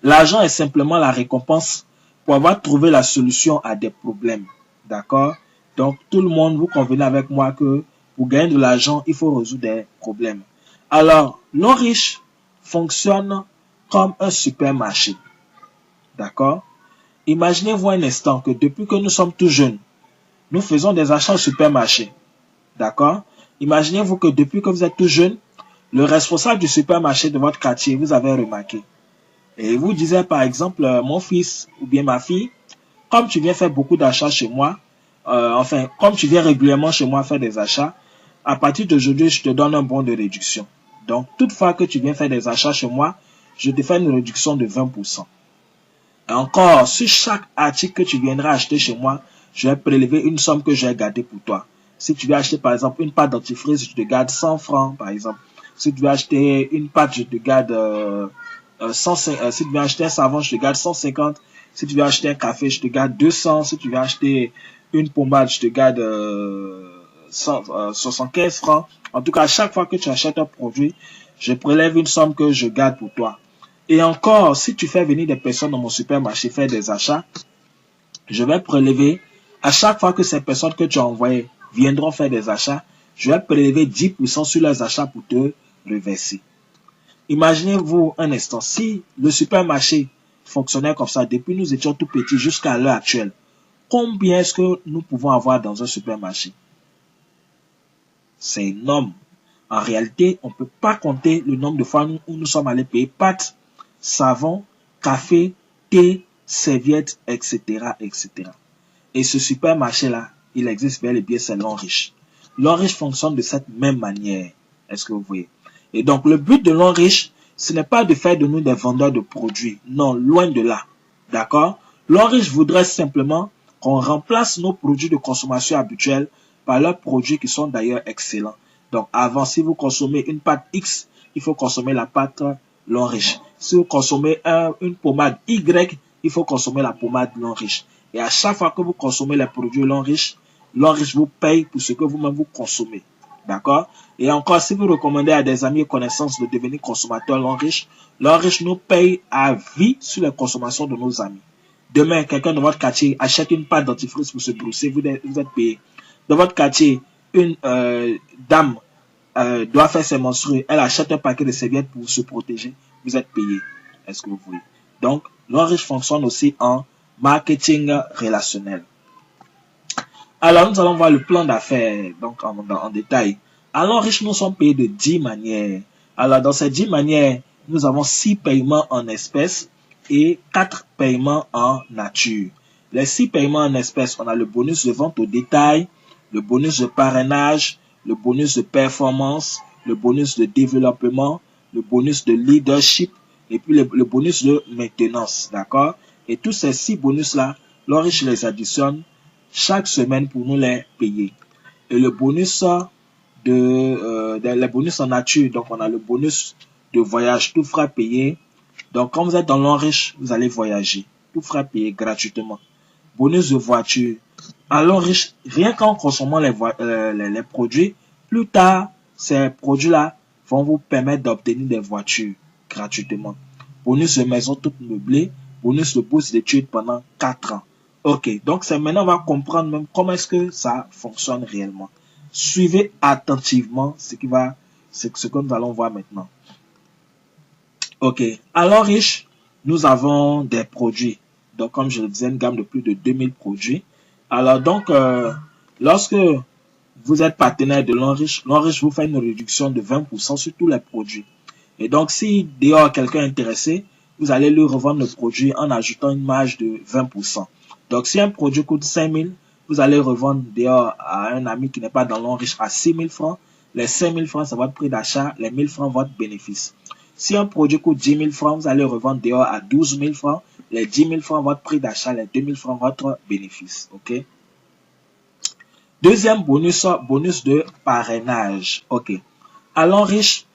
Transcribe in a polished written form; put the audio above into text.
L'argent est simplement la récompense pour avoir trouvé la solution à des problèmes. D'accord? Donc, tout le monde, vous convenez avec moi que pour gagner de l'argent, il faut résoudre des problèmes. Alors, l'homme riche fonctionne comme un supermarché. D'accord? Imaginez-vous un instant que depuis que nous sommes tout jeunes, nous faisons des achats au supermarché. D'accord? Imaginez-vous que depuis que vous êtes tout jeune, le responsable du supermarché de votre quartier, vous avez remarqué. Et vous disait par exemple, mon fils ou bien ma fille, comme tu viens faire beaucoup d'achats chez moi, comme tu viens régulièrement chez moi faire des achats, à partir d'aujourd'hui, je te donne un bon de réduction. Donc, toutefois que tu viens faire des achats chez moi, je te fais une réduction de 20%. Et encore, sur chaque article que tu viendras acheter chez moi, je vais prélever une somme que je vais garder pour toi. Si tu veux acheter par exemple une pâte dentifrice, je te garde 100 francs par exemple. Si tu veux acheter une pâte, je te garde 150. Si tu veux acheter un savon, je te garde 150. Si tu veux acheter un café, je te garde 200. Si tu veux acheter une pommade, je te garde 75 francs. En tout cas, à chaque fois que tu achètes un produit, je prélève une somme que je garde pour toi. Et encore, si tu fais venir des personnes dans mon supermarché faire des achats, je vais prélever, à chaque fois que ces personnes que tu as envoyées viendront faire des achats, je vais prélever 10% sur leurs achats pour te reverser. Imaginez-vous un instant, si le supermarché fonctionnait comme ça, depuis nous étions tout petits jusqu'à l'heure actuelle, combien est-ce que nous pouvons avoir dans un supermarché? C'est énorme. En réalité, on ne peut pas compter le nombre de fois où nous sommes allés payer pâtes, savon, café, thé, serviettes, etc., etc. Et ce supermarché-là, il existe bel et bien, c'est l'homme riche. L'homme riche fonctionne de cette même manière. Est-ce que vous voyez? Et donc, le but de l'homme riche, ce n'est pas de faire de nous des vendeurs de produits. Non, loin de là. D'accord? L'homme riche voudrait simplement qu'on remplace nos produits de consommation habituels par leurs produits qui sont d'ailleurs excellents. Donc, avant, si vous consommez une pâte X, il faut consommer la pâte l'homme riche. Si vous consommez une pommade Y, il faut consommer la pommade l'homme riche. Et à chaque fois que vous consommez les produits l'homme riche vous paye pour ce que vous-même vous consommez. D'accord? Et encore, si vous recommandez à des amis et connaissances de devenir consommateurs l'homme riche nous paye à vie sur les consommations de nos amis. Demain, quelqu'un de votre quartier achète une pâte dentifrice pour se brosser, vous êtes payé. Dans votre quartier, une dame doit faire ses menstrues, elle achète un paquet de serviettes pour se protéger, vous êtes payé. Est-ce que vous voulez? Donc, l'homme riche fonctionne aussi en marketing relationnel. Alors, nous allons voir le plan d'affaires donc en détail. Alors, riches, nous sommes payés de 10 manières. Alors, dans ces 10 manières, nous avons 6 paiements en espèces et 4 paiements en nature. Les 6 paiements en espèces, on a le bonus de vente au détail, le bonus de parrainage, le bonus de performance, le bonus de développement, le bonus de leadership et puis le bonus de maintenance. D'accord? Et tous ces 6 bonus-là, l'Oriche les additionne chaque semaine pour nous les payer. Et le bonus les bonus en nature, donc on a le bonus de voyage, tout frais payé. Donc quand vous êtes dans l'Oriche, vous allez voyager, tout frais payé gratuitement. Bonus de voiture. À l'Oriche, rien qu'en consommant les produits, plus tard, ces produits-là vont vous permettre d'obtenir des voitures gratuitement. Bonus de maison toute meublée, bonus de bourse d'études pendant 4 ans. Ok, donc c'est maintenant on va comprendre même comment est-ce que ça fonctionne réellement. Suivez attentivement ce que nous allons voir maintenant. Ok, alors riche, nous avons des produits. Donc comme je le disais, une gamme de plus de 2000 produits. Alors donc, lorsque vous êtes partenaire de l'Enriche vous fait une réduction de 20% sur tous les produits. Et donc si dehors quelqu'un est intéressé, vous allez lui revendre le produit en ajoutant une marge de 20%. Donc, si un produit coûte 5 000, vous allez revendre dehors à un ami qui n'est pas dans l'Enriche à 6 000 francs. Les 5 000 francs, c'est votre prix d'achat. Les 1 000 francs, votre bénéfice. Si un produit coûte 10 000 francs, vous allez revendre dehors à 12 000 francs. Les 10 000 francs, votre prix d'achat. Les 2 000 francs, votre bénéfice. OK? Deuxième bonus, bonus de parrainage. OK. À l'Enriche,